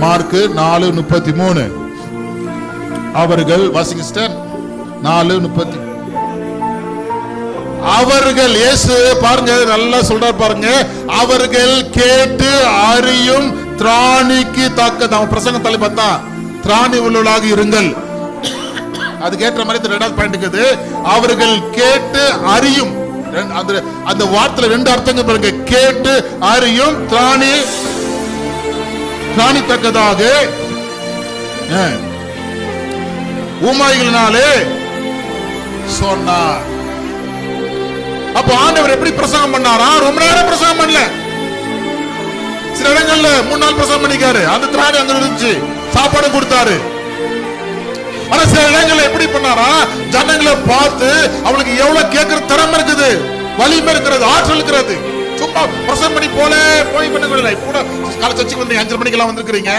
Mark 4:33. அவர்கள் வாசிங்க sister. 4:30. அவர்கள், இயேசு பாருங்க நல்லா சொல்றார் பாருங்க, அவர்கள் கேட்டு அறியும் திராணிக்கு தக்க. நம்ம பிரசங்க தலை பார்த்தா திராணி உள்ளவர்களாக இருங்கள். அதுக்கு ஏற்ற மாதிரி இந்த ரெண்டாவது பாயிண்ட் இருக்குது. அவர்கள் கேட்டு அறியும். அந்த வார்த்தையில 2 அர்த்தங்கள் பாருங்க. கேட்டு அறியும் திராணி தக்கதாக உமாய்களினாலே சொன்னார். அப்ப ஆண்டவர் எப்படி பிரசங்கம் பண்ணாரா? ரொம்ப நேரம் பிரசங்கம் பண்ணல. சில இடங்கள்ல 3 நாள் பிரசங்கம் பண்ணிக்காரு. அந்த திராணி அங்க இருந்துச்சு, சாப்பாடு கொடுத்தாரு. ஆனா சில இடங்கள்ல எப்படி பண்ணாரா? ஜனங்களை பார்த்து அவளுக்கு எவ்வளவு கேட்கிற திறமை இருக்குது, வலிமை இருக்கிறது, ஆற்றல் இருக்கிறது. சும்மா பிரசங்கம் பண்ணி போய் பண்ண கூட. இப்ப கூட காலை சர்ச்சுக்கு வந்து 5:30 மணிக்கெல்லாம் வந்திருக்கிறீங்க.